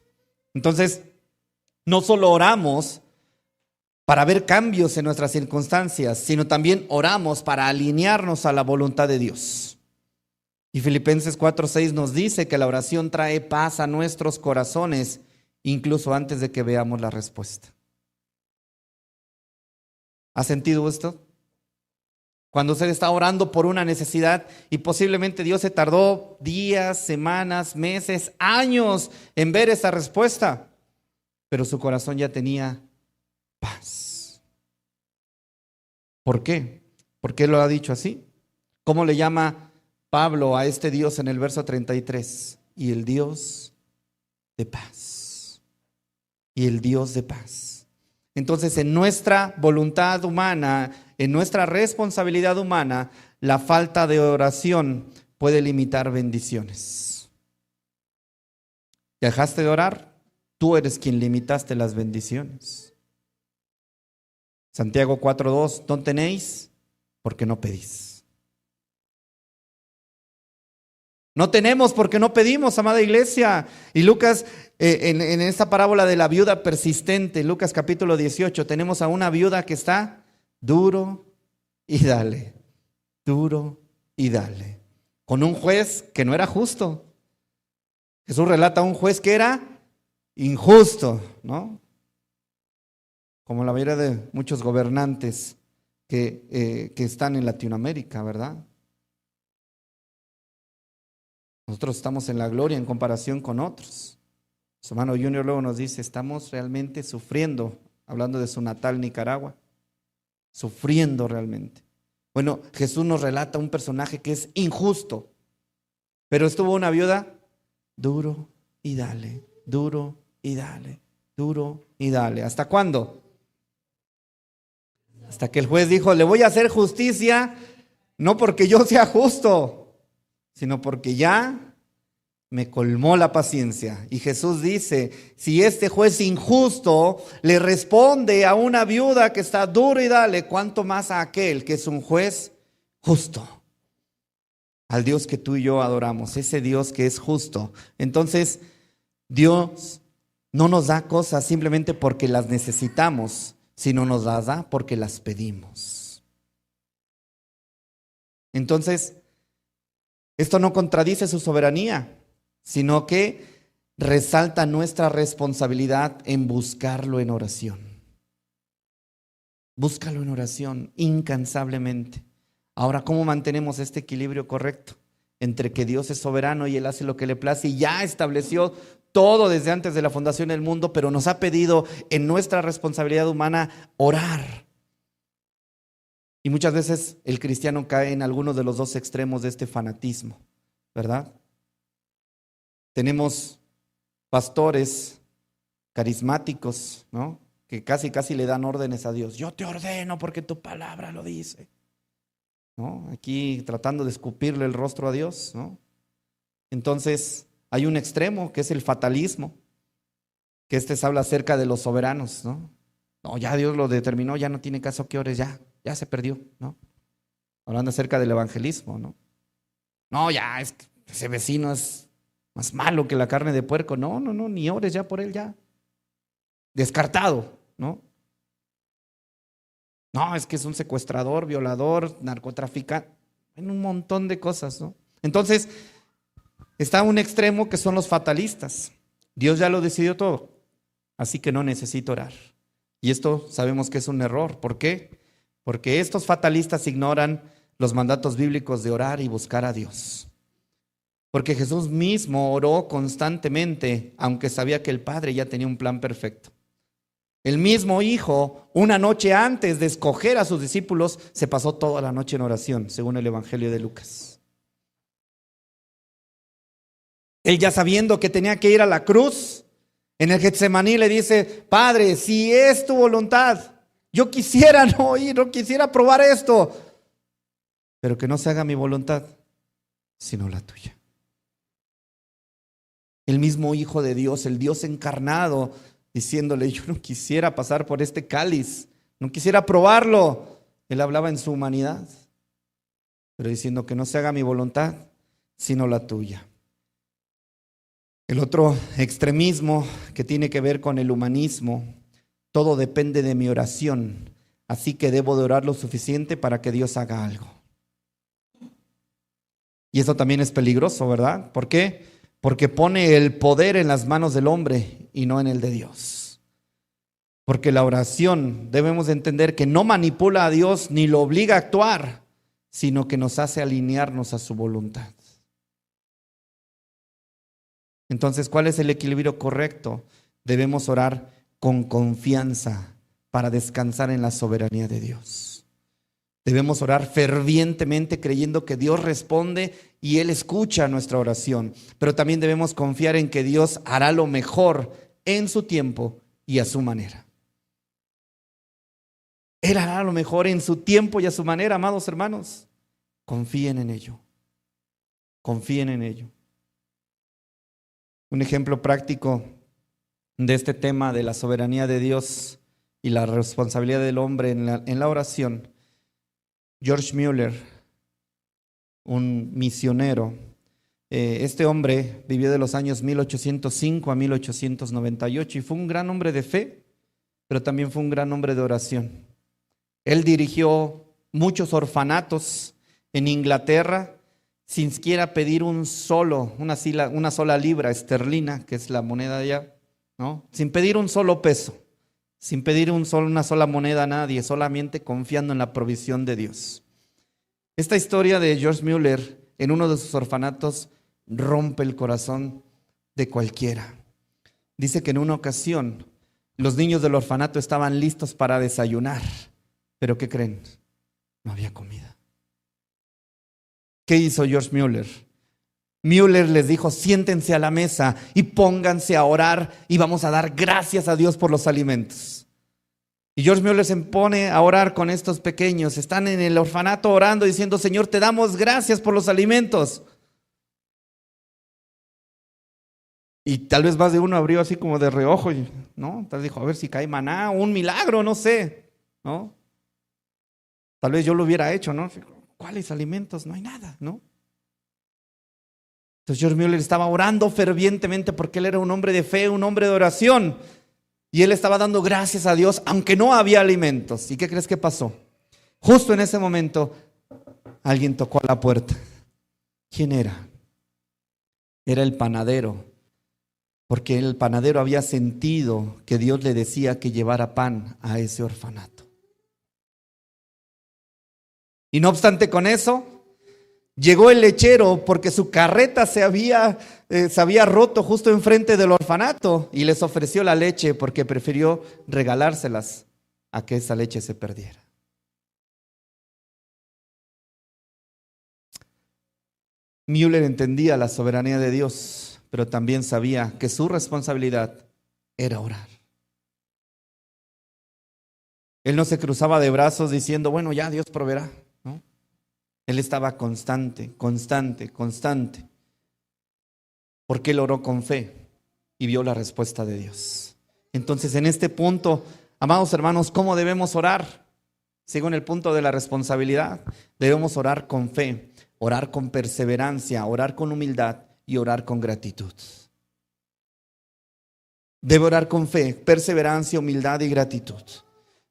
Entonces, no solo oramos para ver cambios en nuestras circunstancias, sino también oramos para alinearnos a la voluntad de Dios. Y Filipenses 4:6 nos dice que la oración trae paz a nuestros corazones, incluso antes de que veamos la respuesta. ¿Ha sentido esto? Cuando usted está orando por una necesidad y posiblemente Dios se tardó días, semanas, meses, años en ver esa respuesta, pero su corazón ya tenía paz. ¿Por qué? ¿Por qué lo ha dicho así? ¿Cómo le llama Pablo a este Dios en el verso 33? Y el Dios de paz. Y el Dios de paz. Entonces, en nuestra voluntad humana, en nuestra responsabilidad humana, la falta de oración puede limitar bendiciones. ¿Dejaste de orar? Tú eres quien limitaste las bendiciones. Santiago 4:2, no tenéis porque no pedís. No tenemos porque no pedimos, amada iglesia. Y Lucas, en esta parábola de la viuda persistente, Lucas capítulo 18, tenemos a una viuda que está duro y dale, duro y dale, con un juez que no era justo. Jesús relata a un juez que era injusto, ¿no? Como la mayoría de muchos gobernantes que están en Latinoamérica, ¿verdad? Nosotros estamos en la gloria en comparación con otros. Su hermano Junior luego nos dice, estamos realmente sufriendo, hablando de su natal Nicaragua, sufriendo realmente. Bueno, Jesús nos relata un personaje que es injusto, Pero estuvo una viuda, duro y dale, duro y dale, duro y dale. ¿Hasta cuándo? Hasta que el juez dijo, le voy a hacer justicia, no porque yo sea justo, sino porque ya me colmó la paciencia. Y Jesús dice, si este juez injusto le responde a una viuda que está duro y dale, ¿cuánto más a aquel que es un juez justo? Al Dios que tú y yo adoramos, ese Dios que es justo. Entonces, Dios no nos da cosas simplemente porque las necesitamos, sino nos las da porque las pedimos. Entonces, esto no contradice su soberanía, sino que resalta nuestra responsabilidad en buscarlo en oración. Búscalo en oración incansablemente. Ahora, ¿cómo mantenemos este equilibrio correcto entre que Dios es soberano y Él hace lo que le place y ya estableció todo desde antes de la fundación del mundo, pero nos ha pedido en nuestra responsabilidad humana orar? Y muchas veces el cristiano cae en algunos de los dos extremos de este fanatismo, ¿verdad? Tenemos pastores carismáticos, ¿no?, que casi le dan órdenes a Dios. Yo te ordeno porque tu palabra lo dice, ¿no? Aquí tratando de escupirle el rostro a Dios, ¿no? Entonces hay un extremo que es el fatalismo, que se habla acerca de los soberanos, ¿no? No, ya Dios lo determinó, ya no tiene caso que ores, ya se perdió, ¿no? Hablando acerca del evangelismo, ¿no? No, ya es que ese vecino es más malo que la carne de puerco. No, ni ores ya por él, ya. Descartado, ¿no? No, es que es un secuestrador, violador, narcotraficante, en un montón de cosas, ¿no? Entonces, está un extremo que son los fatalistas. Dios ya lo decidió todo, así que no necesito orar. Y esto sabemos que es un error. ¿Por qué? Porque estos fatalistas ignoran los mandatos bíblicos de orar y buscar a Dios. Porque Jesús mismo oró constantemente, aunque sabía que el Padre ya tenía un plan perfecto. El mismo Hijo, una noche antes de escoger a sus discípulos, se pasó toda la noche en oración, según el Evangelio de Lucas. Él, ya sabiendo que tenía que ir a la cruz, en el Getsemaní le dice: Padre, si es tu voluntad, yo quisiera no ir, no quisiera probar esto, pero que no se haga mi voluntad, sino la tuya. El mismo Hijo de Dios, el Dios encarnado, diciéndole: yo no quisiera pasar por este cáliz, no quisiera probarlo. Él hablaba en su humanidad, pero diciendo: que no se haga mi voluntad, sino la tuya. El otro extremismo, que tiene que ver con el humanismo: todo depende de mi oración, así que debo de orar lo suficiente para que Dios haga algo. Y eso también es peligroso, ¿verdad? ¿Por qué? Porque pone el poder en las manos del hombre y no en el de Dios. Porque la oración, debemos de entender que no manipula a Dios ni lo obliga a actuar, sino que nos hace alinearnos a su voluntad. Entonces, ¿cuál es el equilibrio correcto? Debemos orar con confianza para descansar en la soberanía de Dios. Debemos orar fervientemente creyendo que Dios responde y Él escucha nuestra oración. Pero también debemos confiar en que Dios hará lo mejor en su tiempo y a su manera. Él hará lo mejor en su tiempo y a su manera, amados hermanos. Confíen en ello. Confíen en ello. Un ejemplo práctico de este tema de la soberanía de Dios y la responsabilidad del hombre en la oración. George Mueller, un misionero. Este hombre vivió de los años 1805 a 1898 y fue un gran hombre de fe, pero también fue un gran hombre de oración. Él dirigió muchos orfanatos en Inglaterra sin siquiera pedir una sola libra esterlina, que es la moneda de allá, ¿no? Sin pedir un solo peso, sin pedir una sola moneda a nadie, solamente confiando en la provisión de Dios. Esta historia de George Mueller en uno de sus orfanatos rompe el corazón de cualquiera. Dice que en una ocasión los niños del orfanato estaban listos para desayunar, pero ¿qué creen? No había comida. ¿Qué hizo George Mueller? Müller les dijo: siéntense a la mesa y pónganse a orar y vamos a dar gracias a Dios por los alimentos. Y George Müller se pone a orar con estos pequeños. Están en el orfanato orando, diciendo: Señor, te damos gracias por los alimentos. Y tal vez más de uno abrió así como de reojo, ¿no? Tal vez dijo: a ver si cae maná, un milagro, no sé, ¿no? Tal vez yo lo hubiera hecho, ¿no? ¿Cuáles alimentos? No hay nada, ¿no? Entonces George Müller estaba orando fervientemente porque él era un hombre de fe, un hombre de oración. Y él estaba dando gracias a Dios, aunque no había alimentos. ¿Y qué crees que pasó? Justo en ese momento, alguien tocó a la puerta. ¿Quién era? Era el panadero. Porque el panadero había sentido que Dios le decía que llevara pan a ese orfanato. Y no obstante con eso, llegó el lechero porque su carreta se había roto justo enfrente del orfanato y les ofreció la leche porque prefirió regalárselas a que esa leche se perdiera. Müller entendía la soberanía de Dios, pero también sabía que su responsabilidad era orar. Él no se cruzaba de brazos diciendo: bueno, ya Dios proveerá, ¿no? Él estaba constante, porque él oró con fe y vio la respuesta de Dios. Entonces, en este punto, amados hermanos, ¿cómo debemos orar? Sigo en el punto de la responsabilidad. Debemos orar con fe, orar con perseverancia, orar con humildad y orar con gratitud. Debe orar con fe, perseverancia, humildad y gratitud.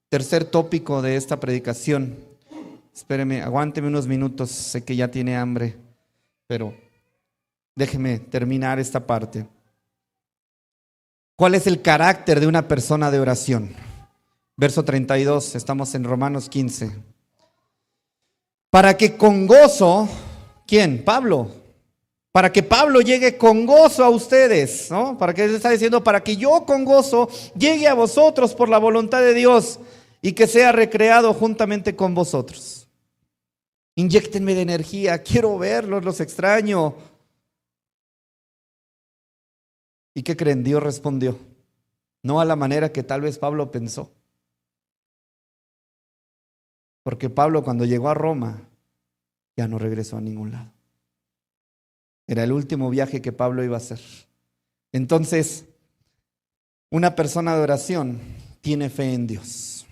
Tercer tópico de esta predicación. Espéreme, aguánteme unos minutos, sé que ya tiene hambre, pero déjeme terminar esta parte. ¿Cuál es el carácter de una persona de oración? Verso 32, estamos en Romanos 15. Para que con gozo, ¿quién? Pablo. Para que Pablo llegue con gozo a ustedes, ¿no? Para que él está diciendo: para que yo con gozo llegue a vosotros por la voluntad de Dios y que sea recreado juntamente con vosotros. Inyéctenme de energía, quiero verlos, los extraño. ¿Y qué creen? Dios respondió. No a la manera que tal vez Pablo pensó. Porque Pablo, cuando llegó a Roma, ya no regresó a ningún lado. Era el último viaje que Pablo iba a hacer. Entonces, una persona de oración tiene fe en Dios.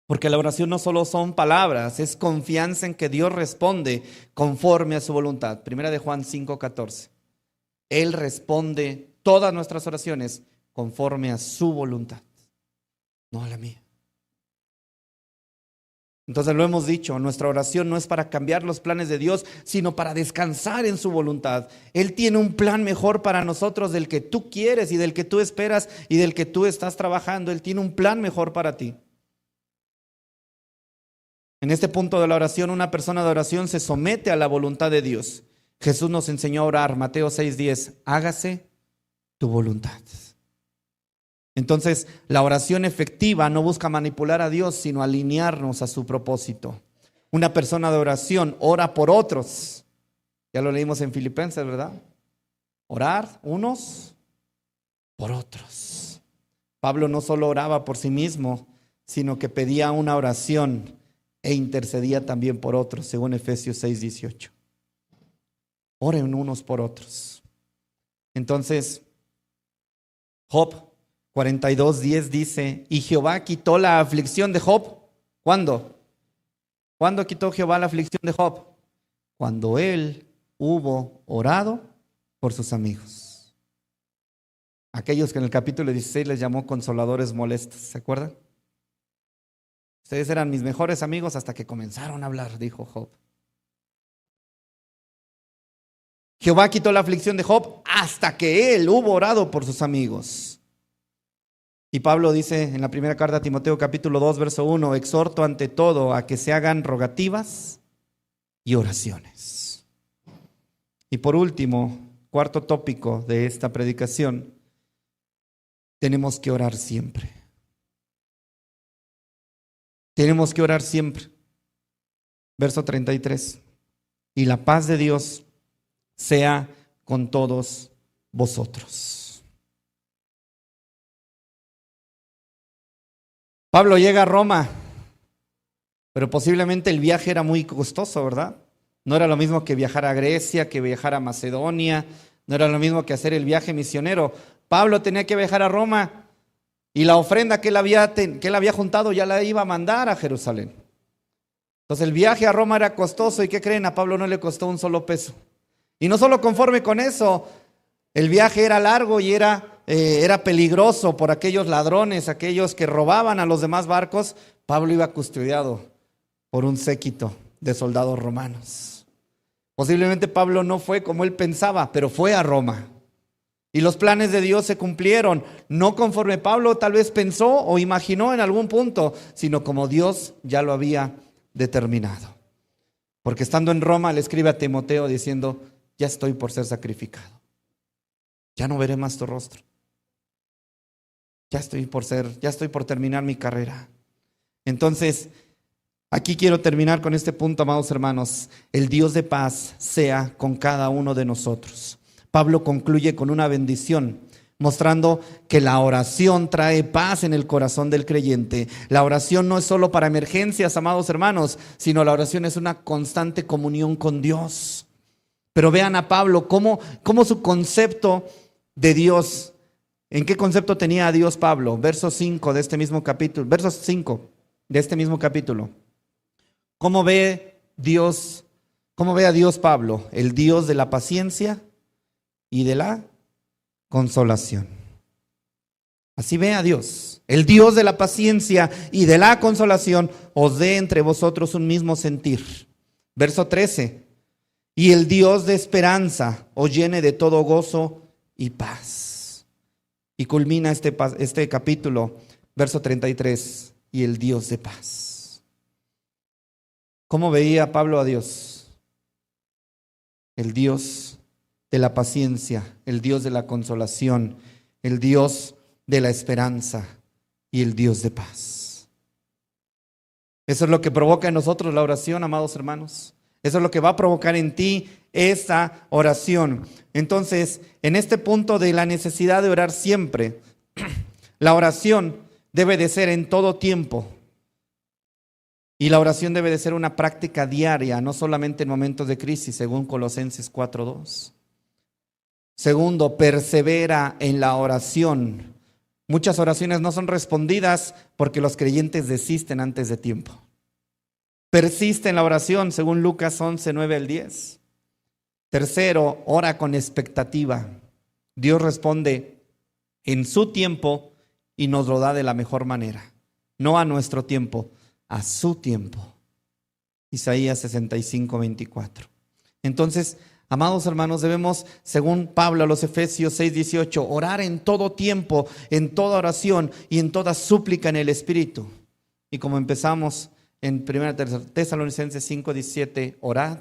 Porque la oración no solo son palabras, es confianza en que Dios responde conforme a su voluntad. Primera de Juan 5:14. Él responde todas nuestras oraciones conforme a su voluntad, no a la mía. Entonces lo hemos dicho, nuestra oración no es para cambiar los planes de Dios, sino para descansar en su voluntad. Él tiene un plan mejor para nosotros del que tú quieres y del que tú esperas y del que tú estás trabajando. Él tiene un plan mejor para ti. En este punto de la oración, una persona de oración se somete a la voluntad de Dios. Jesús nos enseñó a orar, Mateo 6:10, hágase tu voluntad. Entonces, la oración efectiva no busca manipular a Dios, sino alinearnos a su propósito. Una persona de oración ora por otros. Ya lo leímos en Filipenses, ¿verdad? Orar unos por otros. Pablo no solo oraba por sí mismo, sino que pedía una oración e intercedía también por otros, según Efesios 6:18. Oren unos por otros. Entonces, Job 42:10 dice: y Jehová quitó la aflicción de Job. ¿Cuándo? ¿Cuándo quitó Jehová la aflicción de Job? Cuando él hubo orado por sus amigos. Aquellos que en el capítulo 16 les llamó consoladores molestos, ¿se acuerdan? Ustedes eran mis mejores amigos hasta que comenzaron a hablar, dijo Job. Jehová quitó la aflicción de Job hasta que él hubo orado por sus amigos. Y Pablo dice en la primera carta a Timoteo capítulo 2 verso 1: exhorto ante todo a que se hagan rogativas y oraciones. Y por último, cuarto tópico de esta predicación, tenemos que orar siempre. Tenemos que orar siempre. Verso 33. Y la paz de Dios, sea con todos vosotros. Pablo llega a Roma, pero posiblemente el viaje era muy costoso, ¿verdad? No era lo mismo que viajar a Grecia, que viajar a Macedonia, no era lo mismo que hacer el viaje misionero. Pablo tenía que viajar a Roma y la ofrenda que él había juntado ya la iba a mandar a Jerusalén. Entonces el viaje a Roma era costoso, y ¿qué creen? A Pablo no le costó un solo peso. Y no solo conforme con eso, el viaje era largo y era peligroso por aquellos ladrones, aquellos que robaban a los demás barcos. Pablo iba custodiado por un séquito de soldados romanos. Posiblemente Pablo no fue como él pensaba, pero fue a Roma. Y los planes de Dios se cumplieron, no conforme Pablo tal vez pensó o imaginó en algún punto, sino como Dios ya lo había determinado. Porque estando en Roma le escribe a Timoteo diciendo: ya estoy por ser sacrificado. Ya no veré más tu rostro. Ya estoy por terminar mi carrera. Entonces, aquí quiero terminar con este punto, amados hermanos. El Dios de paz sea con cada uno de nosotros. Pablo concluye con una bendición, mostrando que la oración trae paz en el corazón del creyente. La oración no es solo para emergencias, amados hermanos, sino la oración es una constante comunión con Dios. Pero vean a Pablo, cómo su concepto de Dios, ¿en qué concepto tenía a Dios Pablo? Verso 5 de este mismo capítulo, verso 5 de este mismo capítulo. ¿Cómo ve a Dios Pablo? El Dios de la paciencia y de la consolación. Así ve a Dios. El Dios de la paciencia y de la consolación os dé entre vosotros un mismo sentir. Verso 13. Y el Dios de esperanza os llene de todo gozo y paz. Y culmina este capítulo, verso 33. Y el Dios de paz. ¿Cómo veía Pablo a Dios? El Dios de la paciencia, el Dios de la consolación, el Dios de la esperanza y el Dios de paz. Eso es lo que provoca en nosotros la oración, amados hermanos. Eso es lo que va a provocar en ti esta oración. Entonces, en este punto de la necesidad de orar siempre, la oración debe de ser en todo tiempo. Y la oración debe de ser una práctica diaria, no solamente en momentos de crisis, según Colosenses 4:2. Segundo, persevera en la oración. Muchas oraciones no son respondidas porque los creyentes desisten antes de tiempo. Persiste en la oración, según Lucas 11:9-10. Tercero, ora con expectativa. Dios responde en su tiempo y nos lo da de la mejor manera. No a nuestro tiempo, a su tiempo. Isaías 65:24. Entonces, amados hermanos, debemos, según Pablo a los Efesios 6:18, orar en todo tiempo, en toda oración y en toda súplica en el Espíritu. Y como empezamos en 1 Tesalonicenses 5:17, orad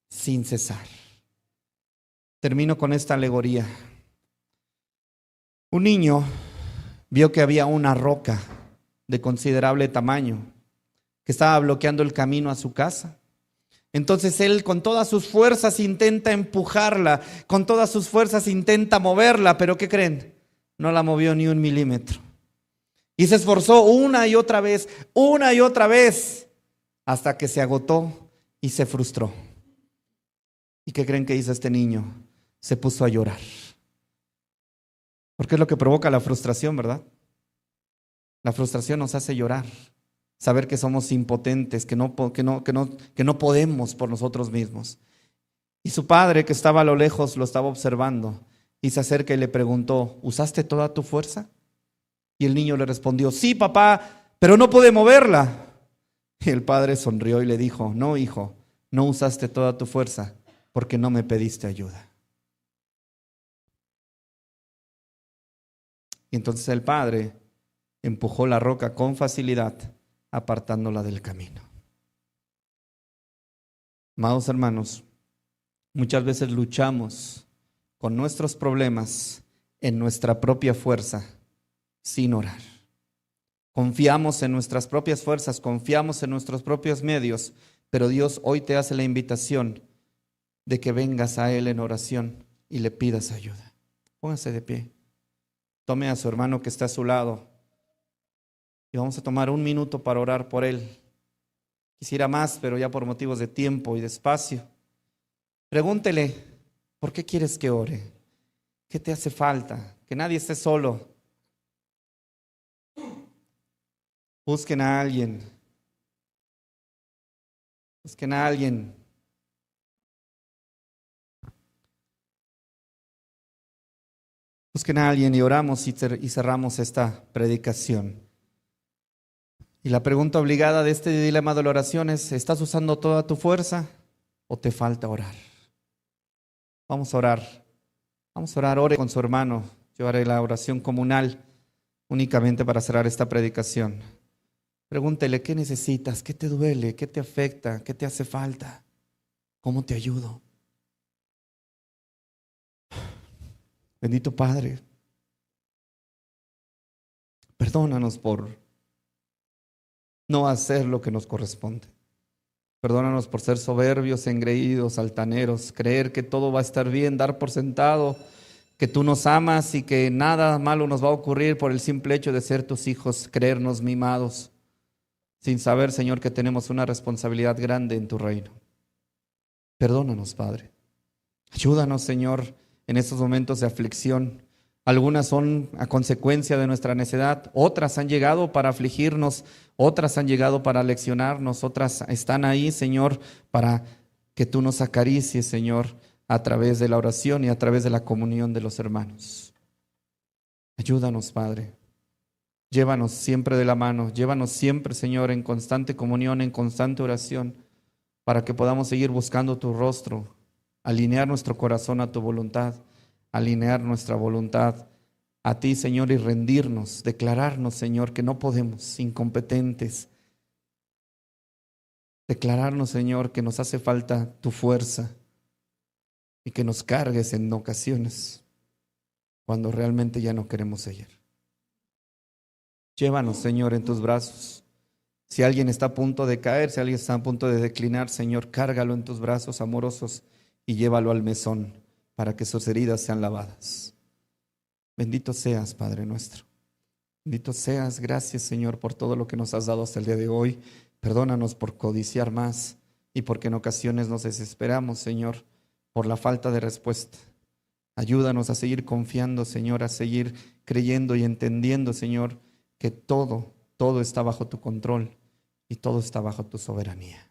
sin cesar. Termino con esta alegoría. Un niño vio que había una roca de considerable tamaño que estaba bloqueando el camino a su casa. Entonces él con todas sus fuerzas intenta empujarla, con todas sus fuerzas intenta moverla, pero ¿qué creen? No la movió ni un milímetro. Y se esforzó una y otra vez, hasta que se agotó y se frustró. ¿Y qué creen que hizo este niño? Se puso a llorar. Porque es lo que provoca la frustración, ¿verdad? La frustración nos hace llorar. Saber que somos impotentes, que no podemos por nosotros mismos. Y su padre, que estaba a lo lejos, lo estaba observando y se acerca y le preguntó: ¿usaste toda tu fuerza? Y el niño le respondió: sí, papá, pero no pude moverla. Y el padre sonrió y le dijo: no, hijo, no usaste toda tu fuerza porque no me pediste ayuda. Y entonces el padre empujó la roca con facilidad, apartándola del camino. Amados hermanos, muchas veces luchamos con nuestros problemas en nuestra propia fuerza sin orar. Confiamos en nuestras propias fuerzas, confiamos en nuestros propios medios, pero Dios hoy te hace la invitación de que vengas a Él en oración y le pidas ayuda. Póngase de pie. Tome a su hermano que está a su lado y vamos a tomar un minuto para orar por él. Quisiera más, pero ya por motivos de tiempo y de espacio. Pregúntele, ¿por qué quieres que ore? ¿Qué te hace falta? Que nadie esté solo. Busquen a alguien. Busquen a alguien. Busquen a alguien y oramos y cerramos esta predicación. Y la pregunta obligada de este dilema de la oración es, ¿estás usando toda tu fuerza o te falta orar? Vamos a orar. Vamos a orar, ore con su hermano. Yo haré la oración comunal únicamente para cerrar esta predicación. Pregúntele, ¿qué necesitas? ¿Qué te duele? ¿Qué te afecta? ¿Qué te hace falta? ¿Cómo te ayudo? Bendito Padre, perdónanos por no hacer lo que nos corresponde. Perdónanos por ser soberbios, engreídos, altaneros, creer que todo va a estar bien, dar por sentado que tú nos amas y que nada malo nos va a ocurrir por el simple hecho de ser tus hijos, creernos mimados, sin saber, Señor, que tenemos una responsabilidad grande en tu reino. Perdónanos, Padre. Ayúdanos, Señor, en estos momentos de aflicción. Algunas son a consecuencia de nuestra necedad, otras han llegado para afligirnos, otras han llegado para leccionarnos, otras están ahí, Señor, para que tú nos acaricies, Señor, a través de la oración y a través de la comunión de los hermanos. Ayúdanos, Padre. Llévanos siempre de la mano, llévanos siempre, Señor, en constante comunión, en constante oración, para que podamos seguir buscando tu rostro, alinear nuestro corazón a tu voluntad, alinear nuestra voluntad a ti, Señor, y rendirnos, declararnos, Señor, que no podemos, incompetentes. Declararnos, Señor, que nos hace falta tu fuerza y que nos cargues en ocasiones cuando realmente ya no queremos seguir. Llévanos, Señor, en tus brazos. Si alguien está a punto de caer, si alguien está a punto de declinar, Señor, cárgalo en tus brazos amorosos y llévalo al mesón para que sus heridas sean lavadas. Bendito seas, Padre nuestro. Bendito seas. Gracias, Señor, por todo lo que nos has dado hasta el día de hoy. Perdónanos por codiciar más y porque en ocasiones nos desesperamos, Señor, por la falta de respuesta. Ayúdanos a seguir confiando, Señor, a seguir creyendo y entendiendo, Señor, que todo está bajo tu control y todo está bajo tu soberanía.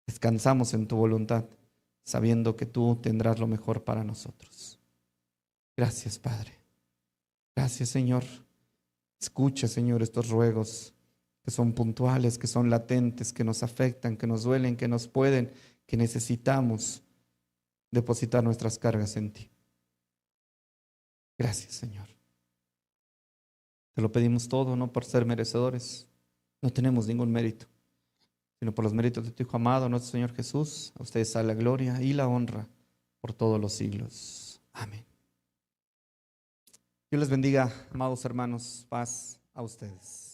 Descansamos en tu voluntad, sabiendo que tú tendrás lo mejor para nosotros. Gracias, Padre. Gracias, Señor. Escucha, Señor, estos ruegos que son puntuales, que son latentes, que nos afectan, que nos duelen, que nos pueden, que necesitamos depositar nuestras cargas en ti. Gracias, Señor. Te lo pedimos todo, no por ser merecedores, no tenemos ningún mérito, sino por los méritos de tu Hijo amado, nuestro Señor Jesús. A ustedes sea la gloria y la honra por todos los siglos. Amén. Dios les bendiga, amados hermanos, paz a ustedes.